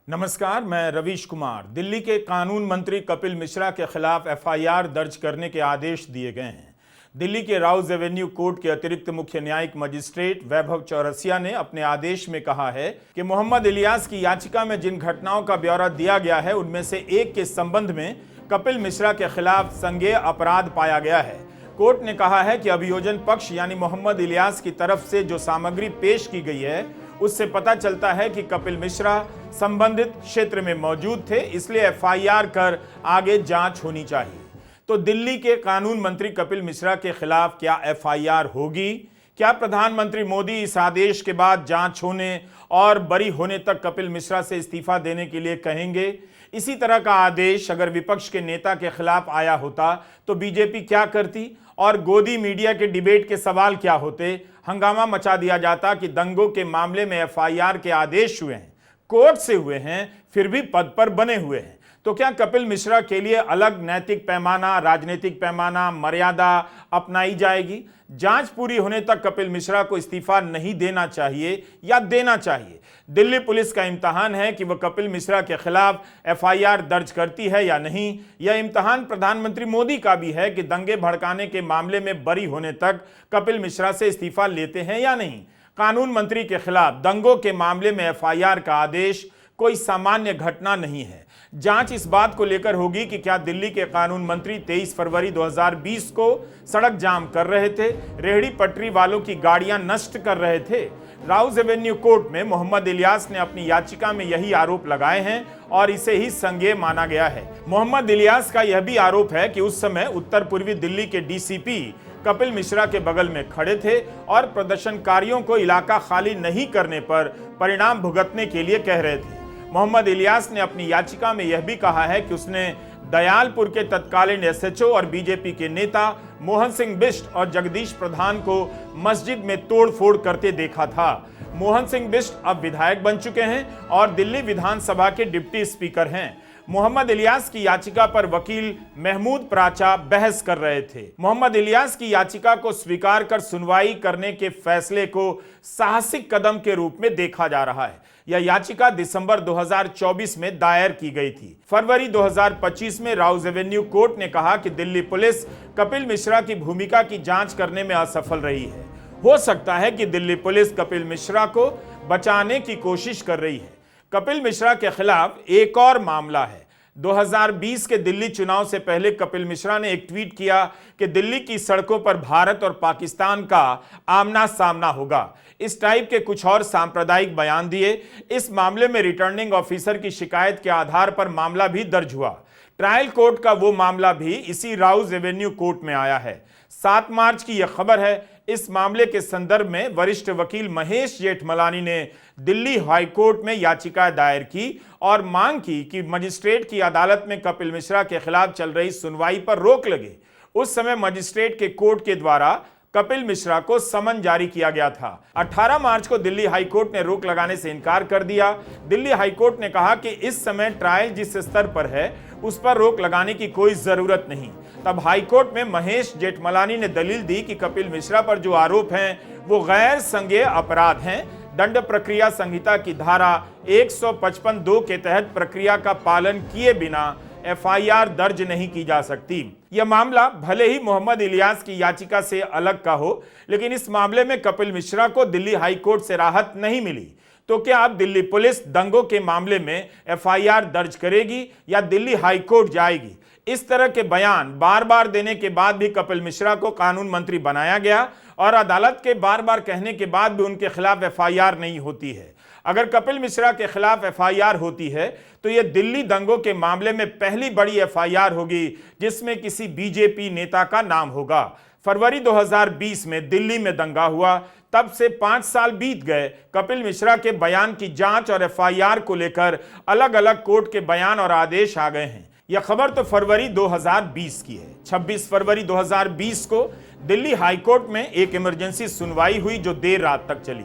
नमस्कार, मैं रवीश कुमार। दिल्ली के कानून मंत्री कपिल मिश्रा के खिलाफ एफआईआर दर्ज करने के आदेश दिए गए हैं। दिल्ली के राउज एवेन्यू कोर्ट के अतिरिक्त मुख्य न्यायिक मजिस्ट्रेट वैभव चौरसिया ने अपने आदेश में कहा है कि मोहम्मद इलियास की याचिका में जिन घटनाओं का ब्यौरा दिया गया है उनमें से एक के संबंध में कपिल मिश्रा के खिलाफ संज्ञेय अपराध पाया गया है। कोर्ट ने कहा है कि अभियोजन पक्ष यानी मोहम्मद इलियास की तरफ से जो सामग्री पेश की गई है उससे पता चलता है कि कपिल मिश्रा संबंधित क्षेत्र में मौजूद थे, इसलिए एफआईआर कर आगे जांच होनी चाहिए। तो दिल्ली के कानून मंत्री कपिल मिश्रा के खिलाफ क्या एफआईआर होगी? क्या प्रधानमंत्री मोदी इस आदेश के बाद जांच होने और बरी होने तक कपिल मिश्रा से इस्तीफा देने के लिए कहेंगे? इसी तरह का आदेश अगर विपक्ष के नेता के खिलाफ आया होता तो बीजेपी क्या करती और गोदी मीडिया के डिबेट के सवाल क्या होते? हंगामा मचा दिया जाता कि दंगों के मामले में एफआईआर के आदेश हुए हैं, कोर्ट से हुए हैं, फिर भी पद पर बने हुए हैं। तो क्या कपिल मिश्रा के लिए अलग नैतिक पैमाना, राजनीतिक पैमाना, मर्यादा अपनाई जाएगी? जांच पूरी होने तक कपिल मिश्रा को इस्तीफा नहीं देना चाहिए या देना चाहिए? दिल्ली पुलिस का इम्तहान है कि वह कपिल मिश्रा के खिलाफ एफआईआर दर्ज करती है या नहीं। यह इम्तहान प्रधानमंत्री मोदी का भी है कि दंगे भड़काने के मामले में बरी होने तक कपिल मिश्रा से इस्तीफा लेते हैं या नहीं। कानून मंत्री के खिलाफ दंगों के मामले में एफआईआर का आदेश कोई सामान्य घटना नहीं है। जांच इस बात को लेकर होगी कि क्या दिल्ली के कानून मंत्री 23 फरवरी 2020 को सड़क जाम कर रहे थे, रेहड़ी पटरी वालों की गाड़ियां नष्ट कर रहे थे। राउज एवेन्यू कोर्ट में मोहम्मद इलियास ने अपनी याचिका में यही आरोप लगाए हैं और इसे ही संज्ञेय माना गया है। मोहम्मद इलियास का यह भी आरोप है कि उस समय उत्तर पूर्वी दिल्ली के डीसीपी कपिल मिश्रा के बगल में खड़े थे और प्रदर्शनकारियों को इलाका खाली नहीं करने पर परिणाम भुगतने के लिए कह रहे थे। मोहम्मद इलियास ने अपनी याचिका में यह भी कहा है कि उसने दयालपुर के तत्कालीन एसएचओ और बीजेपी के नेता मोहन सिंह बिष्ट और जगदीश प्रधान को मस्जिद में तोड़फोड़ करते देखा था। मोहन सिंह बिष्ट अब विधायक बन चुके हैं और दिल्ली विधानसभा के डिप्टी स्पीकर हैं। मोहम्मद इलियास की याचिका पर वकील महमूद प्राचा बहस कर रहे थे। मोहम्मद इलियास की याचिका को स्वीकार कर सुनवाई करने के फैसले को साहसिक कदम के रूप में देखा जा रहा है। यह याचिका दिसंबर 2024 में दायर की गई थी। फरवरी 2025 में राउज एवेन्यू कोर्ट ने कहा कि दिल्ली पुलिस कपिल मिश्रा की भूमिका की जांच करने में असफल रही है। हो सकता है कि दिल्ली पुलिस कपिल मिश्रा को बचाने की कोशिश कर रही है। कपिल मिश्रा के खिलाफ एक और मामला है। 2020 के दिल्ली चुनाव से पहले कपिल मिश्रा ने एक ट्वीट किया कि दिल्ली की सड़कों पर भारत और पाकिस्तान का आमना सामना होगा। इस टाइप के कुछ और सांप्रदायिक बयान दिए। इस मामले में रिटर्निंग ऑफिसर की शिकायत के आधार पर मामला भी दर्ज हुआ। ट्रायल कोर्ट का वो मामला भी इसी राउज एवेन्यू कोर्ट में आया है। 7 मार्च की यह खबर है। इस मामले के संदर्भ में वरिष्ठ वकील महेश जेठमलानी ने दिल्ली हाई कोर्ट में याचिका दायर की और मांग की कि मजिस्ट्रेट की अदालत में कपिल मिश्रा के खिलाफ चल रही सुनवाई पर रोक लगे। उस समय मजिस्ट्रेट के कोर्ट के द्वारा कपिल मिश्रा को समन जारी किया गया था। 18 मार्च को दिल्ली हाई कोर्ट ने रोक लगाने से इनकार कर दिया। दिल्ली हाई कोर्ट ने कहा कि इस समय ट्रायल जिस स्तर पर है उस पर रोक लगाने की कोई जरूरत नहीं। तब हाई कोर्ट में महेश जेठमलानी ने दलील दी कि कपिल मिश्रा पर जो आरोप हैं वो गैर संज्ञेय अपराध हैं। दंड प्रक्रिया संहिता की धारा 155(2) के तहत प्रक्रिया का पालन किए बिना एफआईआर दर्ज नहीं की जा सकती। यह मामला भले ही मोहम्मद इलियास की याचिका से अलग का हो, लेकिन इस मामले में कपिल मिश्रा को दिल्ली हाई कोर्ट से राहत नहीं मिली। तो क्या अब दिल्ली पुलिस दंगों के मामले में एफआईआर दर्ज करेगी या दिल्ली हाई कोर्ट जाएगी? इस तरह के बयान बार बार देने के बाद भी कपिल मिश्रा को कानून मंत्री बनाया गया और अदालत के बार बार कहने के बाद भी उनके खिलाफ एफआईआर नहीं होती है। अगर कपिल मिश्रा के खिलाफ एफआईआर होती है तो यह दिल्ली दंगों के मामले में पहली बड़ी एफआईआर होगी जिसमें किसी बीजेपी नेता का नाम होगा। फरवरी 2020 में दिल्ली में दंगा हुआ, तब से 5 साल बीत गए। कपिल मिश्रा के बयान की जांच और एफआईआर को लेकर अलग अलग कोर्ट के बयान और आदेश आ गए हैं। यह खबर तो फरवरी 2020 की है। 26 फरवरी 2020 को दिल्ली हाईकोर्ट में एक इमरजेंसी सुनवाई हुई जो देर रात तक चली।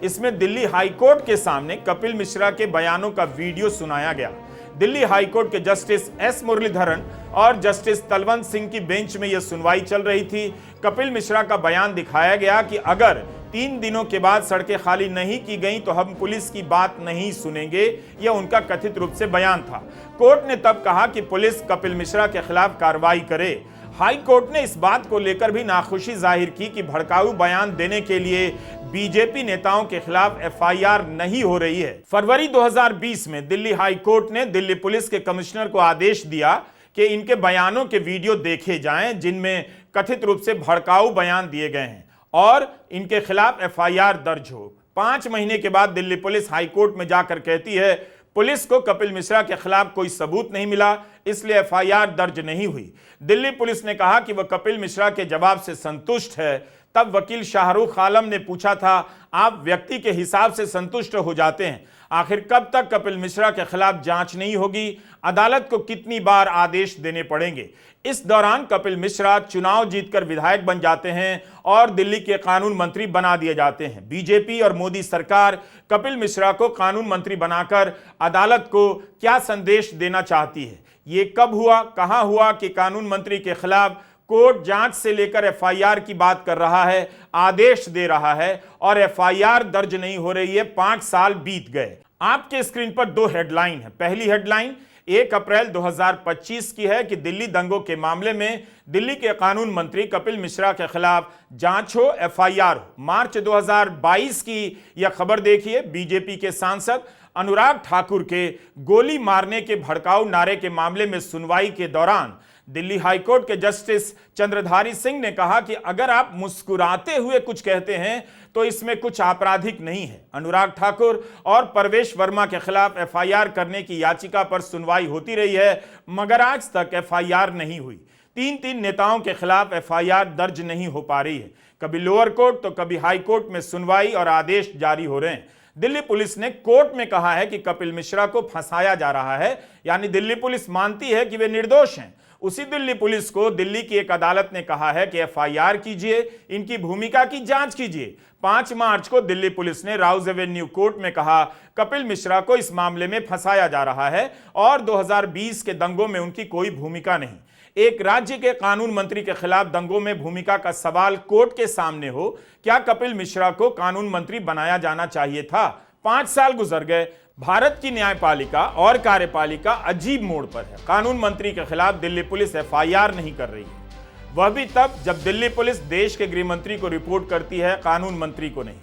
इसमें दिल्ली हाईकोर्ट के सामने कपिल मिश्रा के बयानों का वीडियो सुनाया गया। दिल्ली हाईकोर्ट के जस्टिस एस मुरलीधरन और जस्टिस तलवंत सिंह की बेंच में यह सुनवाई चल रही थी। कपिल मिश्रा का बयान दिखाया गया कि अगर 3 दिनों के बाद सड़कें खाली नहीं की गई तो हम पुलिस की बात नहीं सुनेंगे, यह उनका कथित रूप से बयान था। कोर्ट ने तब कहा कि पुलिस कपिल मिश्रा के खिलाफ कार्रवाई करे। हाई कोर्ट ने इस बात को लेकर भी नाखुशी जाहिर की कि भड़काऊ बयान देने के लिए बीजेपी नेताओं के खिलाफ एफआईआर नहीं हो रही है। फरवरी 2020 में दिल्ली हाई कोर्ट ने दिल्ली पुलिस के कमिश्नर को आदेश दिया कि इनके बयानों के वीडियो देखे जाएं जिनमें कथित रूप से भड़काऊ बयान दिए गए हैं और इनके खिलाफ एफआईआर दर्ज हो। 5 महीने के बाद दिल्ली पुलिस हाई कोर्ट में जाकर कहती है पुलिस को कपिल मिश्रा के खिलाफ कोई सबूत नहीं मिला, इसलिए एफआईआर दर्ज नहीं हुई। दिल्ली पुलिस ने कहा कि वह कपिल मिश्रा के जवाब से संतुष्ट है। तब वकील शाहरुख आलम ने पूछा था, आप व्यक्ति के हिसाब से संतुष्ट हो जाते हैं, आखिर कब तक कपिल मिश्रा के खिलाफ जांच नहीं होगी? अदालत को कितनी बार आदेश देने पड़ेंगे? इस दौरान कपिल मिश्रा चुनाव जीतकर विधायक बन जाते हैं और दिल्ली के कानून मंत्री बना दिए जाते हैं। बीजेपी और मोदी सरकार कपिल मिश्रा को कानून मंत्री बनाकर अदालत को क्या संदेश देना चाहती है? ये कब हुआ, कहां हुआ कि कानून मंत्री के खिलाफ कोर्ट जांच से लेकर एफआईआर की बात कर रहा है, आदेश दे रहा है और एफआईआर दर्ज नहीं हो रही है? 5 साल बीत गए। आपके स्क्रीन पर 2 हेडलाइन है। पहली हेडलाइन 1 अप्रैल 2025 की है कि दिल्ली दंगों के मामले में दिल्ली के कानून मंत्री कपिल मिश्रा के खिलाफ जांच हो, एफआईआर हो। मार्च 2022 की यह खबर देखिए। बीजेपी के सांसद अनुराग ठाकुर के गोली मारने के भड़काऊ नारे के मामले में सुनवाई के दौरान दिल्ली हाईकोर्ट के जस्टिस चंद्रधारी सिंह ने कहा कि अगर आप मुस्कुराते हुए कुछ कहते हैं तो इसमें कुछ आपराधिक नहीं है। अनुराग ठाकुर और परवेश वर्मा के खिलाफ एफआईआर करने की याचिका पर सुनवाई होती रही है, मगर आज तक एफआईआर नहीं हुई। 3 नेताओं के खिलाफ एफआईआर दर्ज नहीं हो पा रही है। कभी लोअर कोर्ट तो कभी हाई कोर्ट में सुनवाई और आदेश जारी हो रहे हैं। दिल्ली पुलिस ने कोर्ट में कहा है कि कपिल मिश्रा को फंसाया जा रहा है, यानी दिल्ली पुलिस मानती है कि वे निर्दोष हैं। उसी दिल्ली पुलिस को दिल्ली की एक अदालत ने कहा है कि एफआईआर कीजिए, इनकी भूमिका की जांच कीजिए। 5 मार्च को दिल्ली पुलिस ने राउज एवेन्यू कोर्ट में कहा कपिल मिश्रा को इस मामले में फंसाया जा रहा है और 2020 के दंगों में उनकी कोई भूमिका नहीं। एक राज्य के कानून मंत्री के खिलाफ दंगों में भूमिका का सवाल कोर्ट के सामने हो, क्या कपिल मिश्रा को कानून मंत्री बनाया जाना चाहिए था? 5 साल गुजर गए। भारत की न्यायपालिका और कार्यपालिका अजीब मोड़ पर है। कानून मंत्री के खिलाफ दिल्ली पुलिस एफआईआर नहीं कर रही है, वह भी तब जब दिल्ली पुलिस देश के गृह मंत्री को रिपोर्ट करती है, कानून मंत्री को नहीं।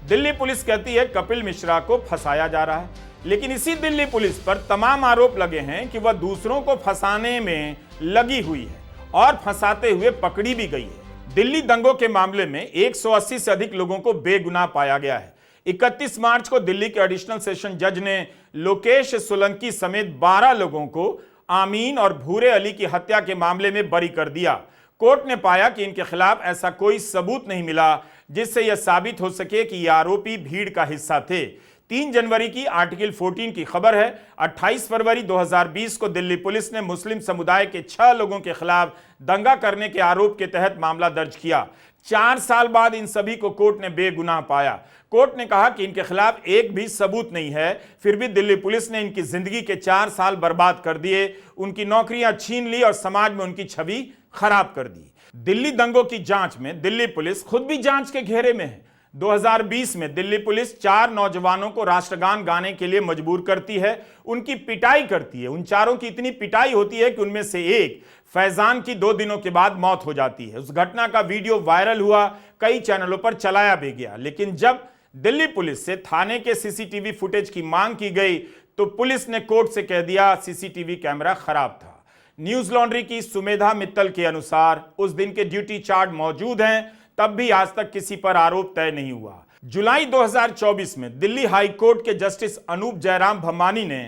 दिल्ली पुलिस कहती है कपिल मिश्रा को फंसाया जा रहा है, लेकिन इसी दिल्ली पुलिस पर तमाम आरोप लगे हैं कि वह दूसरों को फंसाने में लगी हुई है और फंसाते हुए पकड़ी भी गई है। दिल्ली दंगों के मामले में 180 से अधिक लोगों को बेगुनाह पाया गया है। 31 मार्च को दिल्ली के एडिशनल सेशन जज ने लोकेश सोलंकी समेत 12 लोगों को आमीन और भूरे अली की हत्या के मामले में बरी कर दिया। कोर्ट ने पाया कि इनके खिलाफ ऐसा कोई सबूत नहीं मिला जिससे यह साबित हो सके कि ये आरोपी भीड़ का हिस्सा थे। 3 जनवरी की आर्टिकल 14 की खबर है। 28 फरवरी 2020 को दिल्ली पुलिस ने मुस्लिम समुदाय के 6 लोगों के खिलाफ दंगा करने के आरोप के तहत मामला दर्ज किया। 4 साल बाद इन सभी को कोर्ट ने बेगुनाह पाया। कोर्ट ने कहा कि इनके खिलाफ एक भी सबूत नहीं है, फिर भी दिल्ली पुलिस ने इनकी जिंदगी के 4 साल बर्बाद कर दिए, उनकी नौकरियां छीन ली और समाज में उनकी छवि खराब कर दी। दिल्ली दंगों की जांच में दिल्ली पुलिस खुद भी जांच के घेरे में है। 2020 में दिल्ली पुलिस 4 नौजवानों को राष्ट्रगान गाने के लिए मजबूर करती है, उनकी पिटाई करती है। उन चारों की इतनी पिटाई होती है कि उनमें से एक फैजान की 2 दिनों के बाद मौत हो जाती है। उस घटना का वीडियो वायरल हुआ, कई चैनलों पर चलाया भी गया, लेकिन जब दिल्ली पुलिस से थाने के सीसीटीवी फुटेज की मांग की गई तो पुलिस ने कोर्ट से कह दिया सीसीटीवी कैमरा खराब था। न्यूज लॉन्ड्री की सुमेधा मित्तल के अनुसार उस दिन के ड्यूटी चार्ट मौजूद हैं, तब भी आज तक किसी पर आरोप तय नहीं हुआ। जुलाई 2024 में दिल्ली हाई कोर्ट के जस्टिस अनूप जयराम भम्मानी ने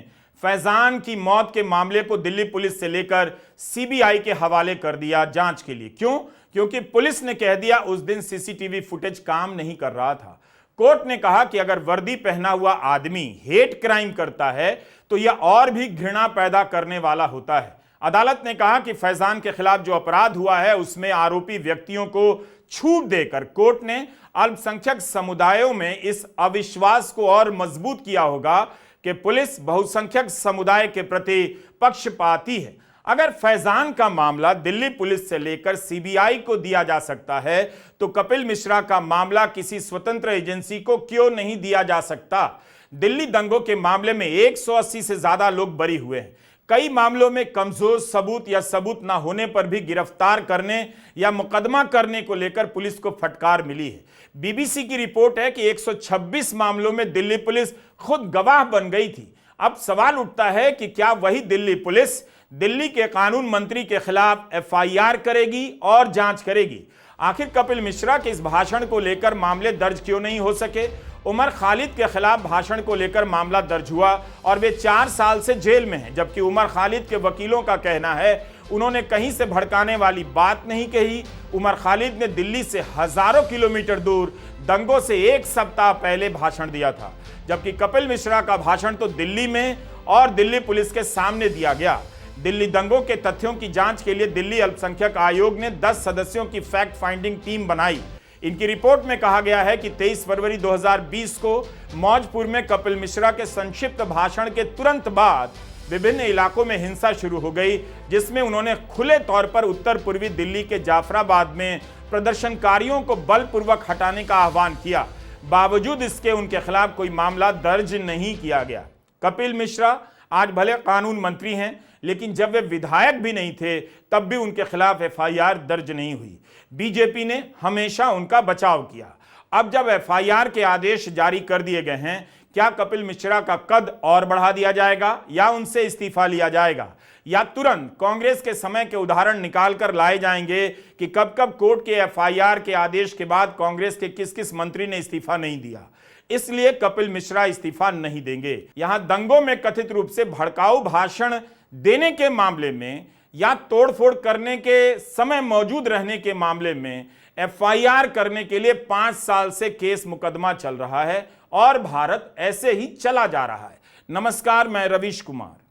फैजान की मौत के मामले को दिल्ली पुलिस से लेकर सीबीआई के हवाले कर दिया जांच के लिए। क्यों? क्योंकि पुलिस ने कह दिया उस दिन सीसीटीवी फुटेज काम नहीं कर रहा था। कोर्ट ने कहा कि अगर वर्दी पहना हुआ आदमी हेट क्राइम करता है तो यह और भी घृणा पैदा करने वाला होता है। अदालत ने कहा कि फैजान के खिलाफ जो अपराध हुआ है उसमें आरोपी व्यक्तियों को छूट देकर कोर्ट ने अल्पसंख्यक समुदायों में इस अविश्वास को और मजबूत किया होगा कि पुलिस बहुसंख्यक समुदाय के प्रति पक्षपाती है। अगर फैजान का मामला दिल्ली पुलिस से लेकर सीबीआई को दिया जा सकता है तो कपिल मिश्रा का मामला किसी स्वतंत्र एजेंसी को क्यों नहीं दिया जा सकता? दिल्ली दंगों के मामले में 180 से ज्यादा लोग बरी हुए हैं। कई मामलों में कमजोर सबूत या सबूत ना होने पर भी गिरफ्तार करने या मुकदमा करने को लेकर पुलिस को फटकार मिली है। बीबीसी की रिपोर्ट है कि 126 मामलों में दिल्ली पुलिस खुद गवाह बन गई थी। अब सवाल उठता है कि क्या वही दिल्ली पुलिस दिल्ली के कानून मंत्री के खिलाफ एफआईआर करेगी और जांच करेगी? आखिर कपिल मिश्रा के इस भाषण को लेकर मामले दर्ज क्यों नहीं हो सके? उमर खालिद के खिलाफ भाषण को लेकर मामला दर्ज हुआ और वे 4 साल से जेल में हैं, जबकि उमर खालिद के वकीलों का कहना है उन्होंने कहीं से भड़काने वाली बात नहीं कही। उमर खालिद ने दिल्ली से हजारों किलोमीटर दूर दंगों से 1 सप्ताह पहले भाषण दिया था, जबकि कपिल मिश्रा का भाषण तो दिल्ली में और दिल्ली पुलिस के सामने दिया गया। दिल्ली दंगों के तथ्यों की जांच के लिए दिल्ली अल्पसंख्यक आयोग ने 10 सदस्यों की फैक्ट फाइंडिंग टीम बनाई। इनकी रिपोर्ट में कहा गया है कि 23 फरवरी 2020 को मौजपुर में कपिल मिश्रा के संक्षिप्त भाषण के तुरंत बाद विभिन्न इलाकों में हिंसा शुरू हो गई, जिसमें उन्होंने खुले तौर पर उत्तर पूर्वी दिल्ली के जाफराबाद में प्रदर्शनकारियों को बलपूर्वक हटाने का आह्वान किया। बावजूद इसके उनके खिलाफ कोई मामला दर्ज नहीं किया गया। कपिल मिश्रा आज भले कानून मंत्री हैं, लेकिन जब वे विधायक भी नहीं थे तब भी उनके खिलाफ एफआईआर दर्ज नहीं हुई। बीजेपी ने हमेशा उनका बचाव किया। अब जब एफआईआर के आदेश जारी कर दिए गए हैं, क्या कपिल मिश्रा का कद और बढ़ा दिया जाएगा या उनसे इस्तीफा लिया जाएगा, या तुरंत कांग्रेस के समय के उदाहरण निकालकर लाए जाएंगे कि कब कब कोर्ट के एफआईआर के आदेश के बाद कांग्रेस के किस किस मंत्री ने इस्तीफा नहीं दिया? इसलिए कपिल मिश्रा इस्तीफा नहीं देंगे। यहां दंगों में कथित रूप से भड़काऊ भाषण देने के मामले में या तोड़फोड़ करने के समय मौजूद रहने के मामले में एफआईआर करने के लिए 5 साल से केस मुकदमा चल रहा है और भारत ऐसे ही चला जा रहा है। नमस्कार, मैं रवीश कुमार।